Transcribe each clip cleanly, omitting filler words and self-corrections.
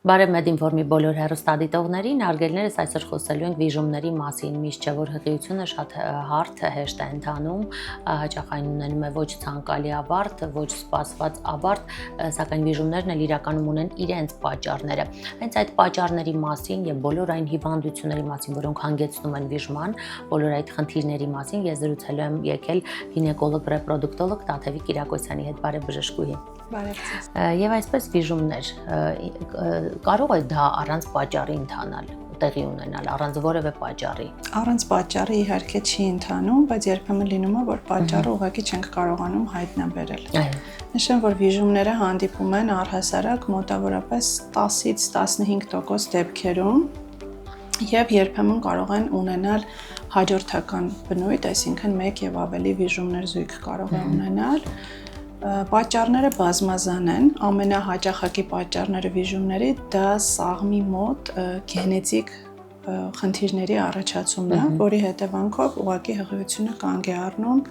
Բարև Մեդինֆորմի բոլոր հեռուստադիտողներին, հարգելներս այսօր խոսելու ենք վիժումների մասին, միշտ չէ որ հղիությունը շատ հարթ հեշտ է ընթանում, հաճախ այն ունենում է ոչ ցանկալի ավարտ, ոչ սպասված ավարտ, սակայն վիժումներն էլ իրականում ունեն իրենց պատճառները։ Հենց այդ պատճառների մասին եւ բոլոր այն հիվանդությունների մասին, որոնք հանգեցնում են վիժման, բոլոր այդ խնդիրների մասին ես զրուցելու եմ եկել գինեկոլոգ ռեպրոդուկտոլոգ Տաթևիկ Կիրակոսյանի հետ, բարև բժշկուհի։ Բարև ձեզ։ Եվ այսպես վիժումներ կարող է դա առանց պատճառի ընթանալ, տեղի ունենալ, առանց որևէ պատճառի։ Առանց պատճառի իհարկե չի ընթանում, բայց երբեմն լինում է, որ պատճառը ուղղակի չենք կարողանում հայտնաբերել։ Նշեմ, որ վիժումները հանդիպում են առհասարակ մոտավորապես 10-ից 15% դեպքերում եւ երբեմն կարող են ունենալ հաջորդական բնույթ, այսինքն 1 եւ ավելի վիժումներ զույգ կարող է ունենալ։ Պատճառները բազմազան են, ամենահաճախակի պատճառները վիժումների դա սաղմի մոտ գենետիկ խնդիրների առաջացումն է, որի հետևանքով ուղղակի հղիությունը կանգ է առնում։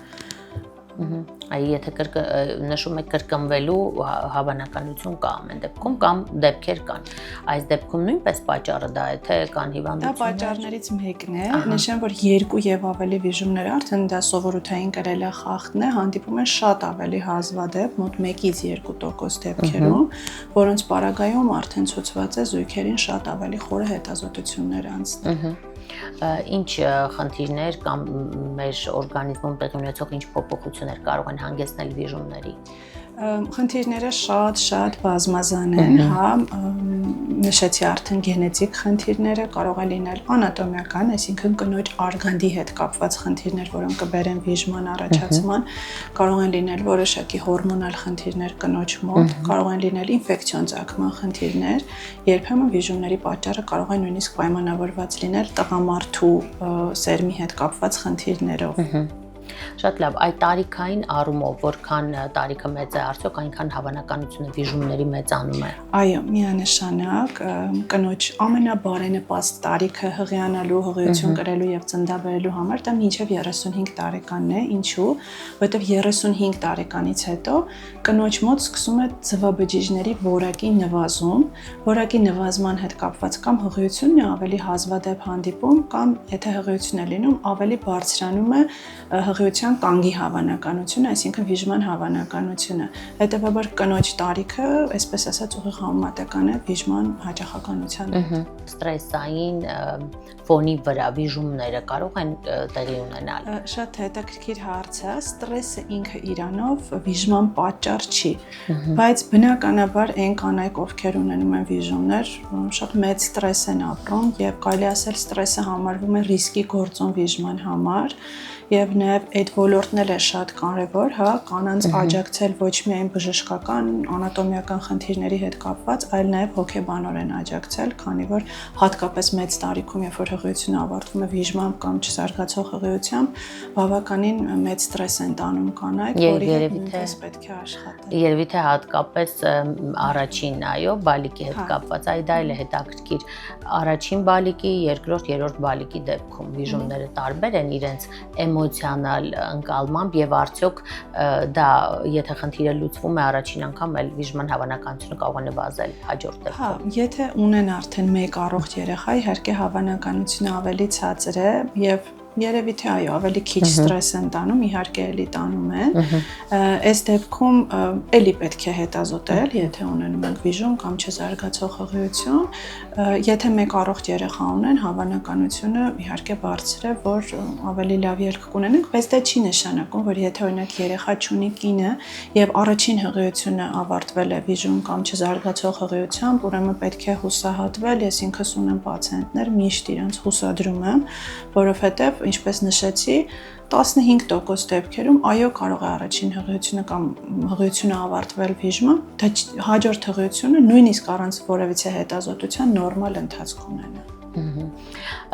Եթե նշում եք կրկնվելու հավանականություն կա ամեն դեպքում կամ դեպքեր կան, այս դեպքում նույնպես պատճառը դա է, թե կան հիվանդություններ։ Դա պատճառներից մեկն է, նշեմ, որ 2 եւ ավելի վիժումներ արդեն դա սովորութային կրելախախտն է, հանդիպում են շատ ավելի հազվադեպ, մոտ 1-ից 2% դեպքերում, որոնց պարագայում արդեն ցուցված է զույգերին շատ ավելի խորը հետազոտություններ անցնել։ Ինչ խնդիրներ կամ մեր օրգանիզմում տեղի ունեցող ինչ փոփոխություններ կարող են հանգեցնել վիժումների։ Խնդիրները շատ բազմազան են, հա, նշեցի արդեն գենետիկ խնդիրները, կարող է լինել անատոմիական, այսինքն կնոջ արգանդի հետ կապված խնդիրներ, որոնք կբերեն վիժման առաջացման, կարող են լինել որոշակի հորմոնալ խնդիրներ կնոջ մոտ, կարող են լինել ինֆեկցիոն ծագման խնդիրներ, երբեմն վիժումների պատճառը կարող է նույնիսկ պայմանավորված լինել տղամարդու սերմի հետ կապված խնդիրներով։ Շատ լավ, այդ տարիքային առումով, որքան տարիքը մեծ է, արդյոք այնքան հավանականությունը վիժումների մեծանում է։ Այո, միանշանակ, կնոջ ամենաբարենպաստ տարիքը հղիանալու, հղիություն կրելու եւ ծննդաբերելու համար դա մինչեւ 35 տարեկանն է, ինչու՞, որովհետեւ 35 տարեկանից հետո կնոջ մոտ սկսում է ձվաբջիջների որակի նվազում, որակի նվազման հետ կապված կամ հղիությունն է ավելի հազվադեպ հանդիպում, կամ եթե հղիություն է լինում, ավելի բարձրանում է հղիության կանգի հավանականությունը, այսինքն վիժման հավանականությունը։ Հետևաբար կնոջ տարիքը, այսպես ասած, ուղիղ համեմատական է վիժման հաճախականության հետ։ Ստրեսային ֆոնի վրա վիժումները կարող են տեղի ունենալ։ Շատ հետաքրքիր հարց է, ստրեսը ինքը իրանով վիժման պատճառ չի, բայց բնականաբար այն կանայք, ովքեր ունենում են վիժումներ, շատ մեծ ստրես են ապրում եւ կարելի ասել ստրեսը համարվում է ռիսկի գործոն վիժման համար։ Եվ նաև այդ ոլորտն էլ է շատ կարևոր, հա, կանանց աջակցել ոչ միայն բժշկական, անատոմիական խնդիրների հետ կապված, այլ նաև հոգեբանորեն աջակցել, քանի որ հատկապես մեծ տարիքում, երբ որ հղիությունը ավարտվում է վիժմամբ կամ չզարգացող հղիությամբ, բավականին մեծ ստրես են տանում կանայք, որի հետ նույնպես պետք է աշխատել։ Երևի թե հատկապես առաջին, այո, բալիկի հետ կապված, այ դա էլ է հետաքրքիր։ Առաջին բալիկի, երկրորդ, երրորդ բալիկի դեպքում վիժումները տարբեր են իրենց էմոցիոնալ ընկալմամբ եւ արդյոք դա եթե խնդիրը լուծվում է առաջին անգամ, այլ վիժման հավանականությունը կարող է նվազել հաջորդ դեպքում։ Հա, եթե ունեն արդեն 1 առողջ երեխա, իհարկե հավանականությունը ավելի ցածր է եւ երևի թե այո, ավելի քիչ ստրես են տանում, իհարկե էլի տանում են։ Այս դեպքում էլի պետք է հետազոտել, եթե ունենում ենք վիժում կամ չզարգացող հղիություն, եթե 1 առողջ երեխա ունեն, հավանականությունը իհարկե բարձր է, որ ավելի լավ ելք կունենանք, բայց դա չի նշանակում, որ եթե օրինակ երեխա չունի կինը եւ առաջին հղիությունը ավարտվել է վիժում կամ չզարգացող հղիությամբ, ուրեմն պետք է հուսահատվել, ես ինքս ունեմ պացիենտներ, միշտ իրենց հուսադրում եմ, որովհետեւ ինչպես նշեցի, 15% դեպքերում այո կարող է առաջին հղիությունը կամ հղիությունը ավարտվել վիժմամբ, դա հաջորդ հղիությունը նույնիսկ առանց որևիցե հետազոտության նորմալ ընթացք ունենա։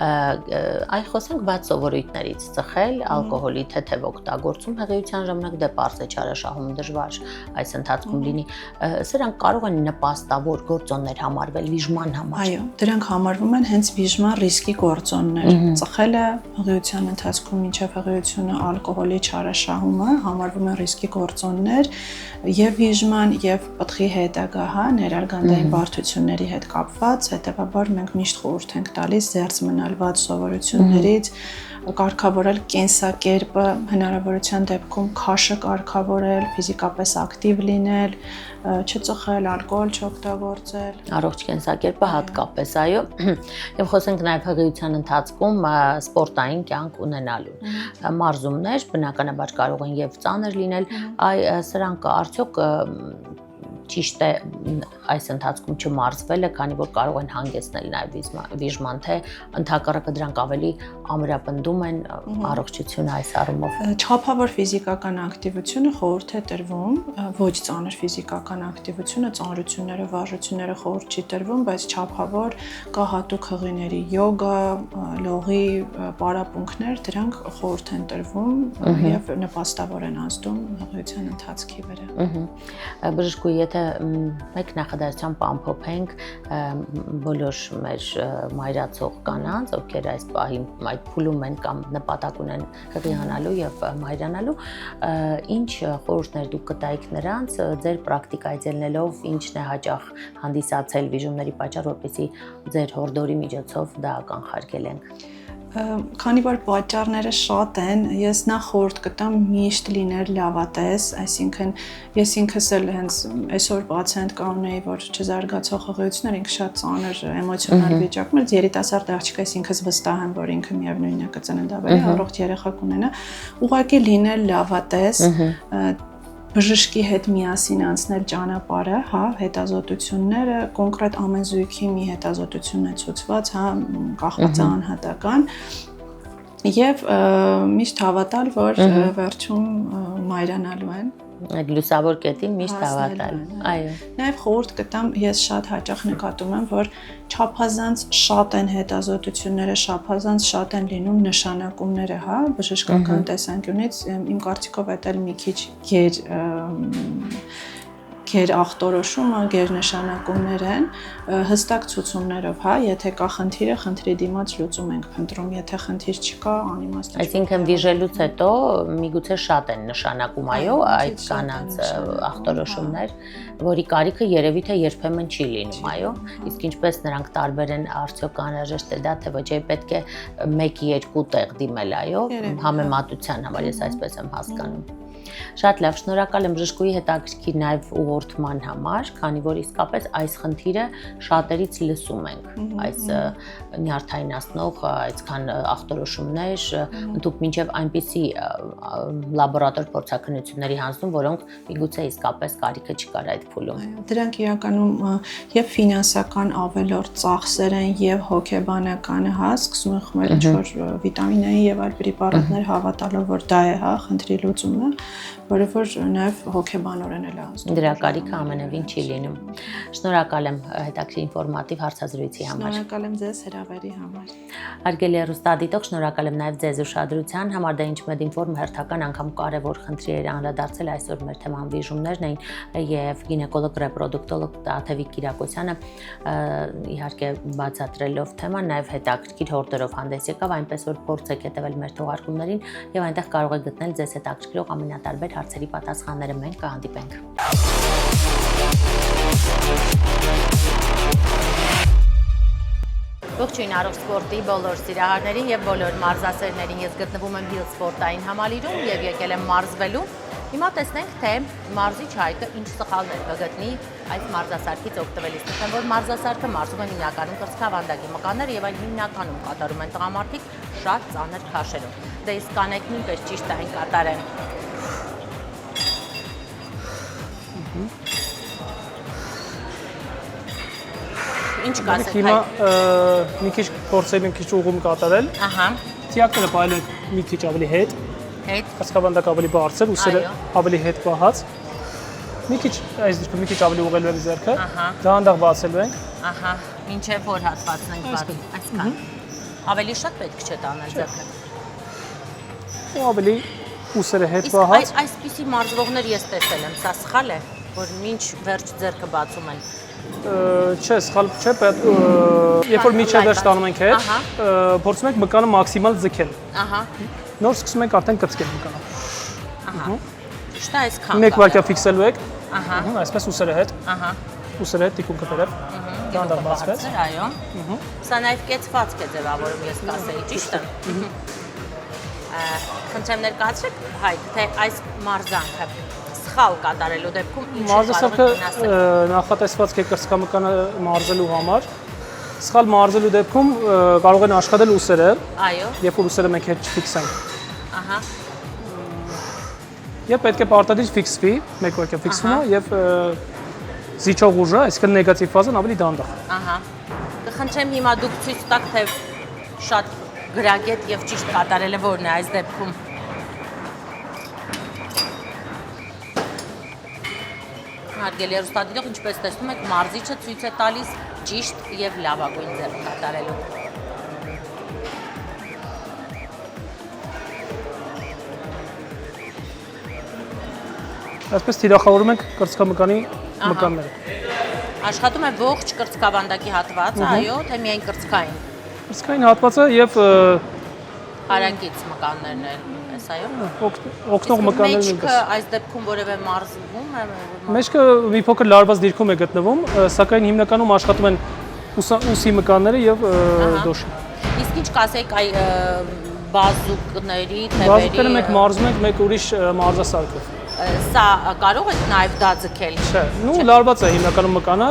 Այ խոսենք բաց սովորույթներից ծխել, ալկոհոլի թեթև օգտագործում հղիության ժամանակ դե պարզ է չարաշահումը դժվար այս ընթացքում լինի։ Սրանք կարող են նպաստավոր գործոններ համարվել վիժման համար։ Այո, դրանք համարվում են հենց վիժման ռիսկի գործոններ։ Ծխելը հղիության ընթացքում մինչև հղիությունը ալկոհոլի չարաշահումը համարվում են ռիսկի գործոններ եւ վիժման եւ պտղի հետագա ներարգանդային բարդությունների հետ կապված, հետեւաբար մենք միշտ խորհուրդ ենք տալիս զերծ մնալ վատ սովորություններից, կարգավորել կենսակերպը, հնարավորության դեպքում քաշը կարգավորել, ֆիզիկապես ակտիվ լինել, չծխել, ալկոհոլ չօգտագործել։ Առողջ կենսակերպը հատկապես, այո, եւ խոսենք նաեւ հղիության ընթացքում սպորտային կյանք ունենալու։ Մարզումներ բնականաբար կարող են եւ ծանր լինել, սրանք արդյոք ճիշտ է այս ընթացքում չմարզվելը, քանի որ կարող են հանգեցնել նաև վիժման, թե ընդհակառակը դրանք ավելի ամրապնդում են առողջությունը այս առումով։ Չափավոր ֆիզիկական ակտիվությունը խորհուրդ է տրվում, ոչ ծանր ֆիզիկական ակտիվությունը, ծանրությունները, վարժությունները խորհուրդ չի տրվում, բայց չափավոր կա հատուկ հղիների յոգա, լողի պարապմունքներ, դրանք խորհուրդ են տրվում եւ նպաստավոր են ազդում հղիության ընթացքի վրա։ Բժշկուհի, եթե մեկ նախադասությամբ ամփոփենք բոլոր մեր մայրացող կանանց, ովքեր այս պահին այդ փուլում են կամ նպատակ ունեն հղիանալու եւ մայրանալու, ինչ խորհուրդներ դուք կտայիք նրանց ձեր պրակտիկայից ելնելով, ինչն է հաճախ հանդիսացել վիժումների պատճառ, որպեսզի ձեր հորդորի միջոցով դա կանխարգելենք։ Քանի որ պատճառները շատ են, ես նախ խորհուրդ կտամ միշտ լինել լավատես, այսինքն ես ինքս էլ հենց այսօր պացիենտ կա ունեի, որ չզարգացող հղիություններ, ինքը շատ ծանր էմոցիոնալ վիճակում էր, երիտասարդ աղջիկ ես ինքս վստահ եմ, որ ինքը միևնույնն է կծննդաբերի, առողջ երեխա կունենա, ուղղակի լինել լավատես, բժշկի հետ միասին անցնել ճանապարհը, հետազոտությունները, կոնկրետ ամեն զույգի մի հետազոտությունն է ցուցված, կախված է անհատական, եւ միշտ հավատալ, որ վերջում մայրանալու են։ Այդ լուսավոր կետին միշտ հավատալ։ Այո։ Նաև խորհուրդ կտամ, ես շատ հաճախ նկատում եմ, որ չափազանց շատ են հետազոտությունները, չափազանց շատ են լինում նշանակումները, բժշկական տեսանկյունից, իմ կարծիքով դա մի քիչ գեր ախտորոշումը, գեր նշանակումներ են, հստակ ցուցումներով, եթե կա խնդիրը, խնդրի դիմաց լուծում ենք փնտրում, եթե խնդիր չկա, անիմաստ չի։ Այսինքն վիժելուց հետո միգուցե շատ են նշանակում, այո, այդ կանանց ախտորոշումներ, որի կարիքը երևի թե երբեմն չի լինում, այո, իսկ ինչպես նրանք տարբեր են, արդյոք անհրաժեշտ է դա, թե ոչ է պետք է 1-2 տեղ դիմել, այո, համեմատության համար, ես այսպես եմ հասկանում։ Շատ լավ, շնորհակալ եմ բժշկուհի հետաքրքիր նաև ուղղորդման համար, քանի որ իսկապես այս խնդիրը շատերից լսում ենք, այս նյարդայնացնող այսքան ախտորոշումներ, ընդհանուր մինչև այնպիսի լաբորատոր փորձաքննությունների հանձնում, որոնք միգուցե իսկապես կարիքը չկար այդ փուլում։ Դրանք իրականում եւ ֆինանսական ավելորդ ծախսեր են եւ հոգեբանականը, սկսում են խմել ինչ-որ վիտամինային եւ այլ պրեպարատներ հավատալով, որ դա է, խնդրի լուծումը, որով որ նաև հոգեբանորեն էլ ազդում։ Դրա կարիքը ամենևին չի լինում։ Շնորհակալ եմ հետաքրքիր ինֆորմատիվ հարցազրույցի համար։ Շնորհակալ եմ ձեզ հրավերի համար։ Հարգելի հեռուստադիտող, շնորհակալ եմ նաև ձեզ ուշադրության համար, դա Ինչմեդ ինֆորմ հերթական անգամ կարևոր խնդրեր անդրադարձել այսօր մեր թեման վիժումներն էին եւ գինեկոլոգ ռեպրոդուկտոլոգ Տաթևիկ Կիրակոսյանը իհարկե բացատրելով թեման նաև հետաքրքիր հորդորով հանդես եկավ, այնպես որ փորձեք հետևել մեր թողարկումներին եւ այնտեղ կարող եք գտնել ձեզ հետաքրքրող ամենատարբեր հարցերի պատասխանները։ Մենք կհանդիպենք։ Ողջույն առողջ սպորտի բոլոր սիրահարներին եւ բոլոր մարզասերներին։ Ես գտնվում եմ Հիլ սպորտային համալիրում եւ եկել եմ մարզվելու։ Հիմա տեսնենք, թե մարզիչ Հայկը ինչ սխալներ կգտնի այս մարզասարքից օգտվելիս։ Նշեմ, որ մարզասարքը մարզում են հիմնականում կրծքավանդակի մկաններ եւ այն հիմնականում կատարում են տղամարդիկ շատ ծանր քաշերով։ Դե իսկ կանայք նույնպես ճիշտ այն կատարեն։ Ինչ կասեք։ Հիմա մի քիչ փորձել ենք քիչ ուղում կատարել։ Ահա։ Թիակները պայել մի քիչ ավելի հետ։ Հետ։ Կրծքավանդակ ավելի բարձր, ուսերը ավելի հետ պահած։ Մի քիչ այս դեպքում մի քիչ ավելի ուղղելու ենք ձեռքը։ Դանդաղ բացելու ենք։ Ահա։ Ինչեւ որ հատվածն ենք բացում։ Այսքան։ Ավելի շատ պետք չէ տանել ձեռքը։ ու ավելի ուսերը հետ պահած։ Այսպիսի մարզվողներ ես տեսել եմ, սա սխալ է, որ մինչ վերջ ձեռքը բացում են։ Չէ, սխալ չէ, երբ որ միջև վերջ տանում ենք հետ, փորձում ենք մկանը մաքսիմալ ձգել։ Ահա։ Նոր սկսում ենք արդեն կծկել մկանը։ Ահա։ Ճիշտ է այսքան։ 1 վայրկյան ֆիքսելու եք։ Ահա։ Այսպես ուսերը հետ։ Ահա։ Ուսերը հետ տիկունքը բերել։ Դանդաղ բացվեց։ Այո։ Սա նաև կեցվածք է ձևավորում, ես կասեի, ճիշտ է։ Խնդրեմ ներկայացրեք, Հայկ, թե այս մարզանքը սխալ կատարելու դեպքում ինչ կարող է վնասել։ Նախատեսված է կրծքամկանը մարզելու համար։ Սխալ մարզելու դեպքում կարող են աշխատել ուսերը, Այո։ երբ որ ուսերը մենք հետ չֆիքսենք։ Ահա։ Եվ պետք է պարտադիր ֆիքսվի, 1 վայրկյան ֆիքսվում է եւ զիջող ուժը, այսինքն նեգատիվ ֆազան ավելի դանդաղ։ Ահա։ Կխնդրեմ հիմա դուք ցույց տաք, թե շատ գրագետ եւ ճիշտ կատարելը որն է այս դեպքում։ Հարգելի հեռուստադիտող, ինչպես տեսնում եք, մարզիչը ցույց է տալիս ճիշտ եւ լավագույն ձեռք կատարելու։ Այսպես թիրախավորում ենք կրծքամկանի մկանները։ Աշխատում է ողջ կրծքավանդակի հատվածը, այո, թե միայն կրծքային։ Կրծքային հատվածը եւ Հարակից մկաններն են, էս այո։ օգնող մկաններն են։ Մեջքը այս դեպքում որևէ մարզվում է։ Մեջքը մի փոքր լարված դիրքում է գտնվում, սակայն հիմնականում աշխատում են ուսի մկանները եւ դոշի։ Իսկ ինչ կասեք այ բազուկների, թևերի։ Բազուկները մենք մարզում ենք մեկ ուրիշ մարզասարքով։ Սա կարող է նաև դա ձգել։ Չէ, նու լարված է հիմնականում մկանը,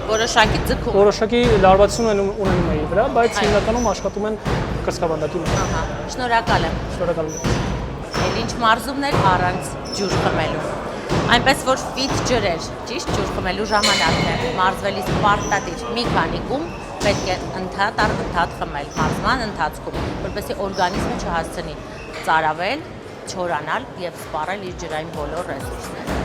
Որոշակի ձգում։ որոշակի լարվածություն ունենում է իր վրա, բայց հիմնականում աշխատում են կրծքավանդակի մեջ։ Ահա, շնորհակալ եմ։ Շնորհակալ եմ։ Էլ ինչ մարզումներ առանց ջուր խմելու։ Այնպես որ ֆիտ ջրեր, ճիշտ ջուր խմելու ժամանակն է, մարզվելիս պարտադիր մի քանի կում պետք է ընդհատ խմել մարզման ընթացքում, որպեսզի օրգանիզմը չհասցնի ծարավել, չորանալ եւ սպառել իր ջրային բոլոր ռեսուրսները։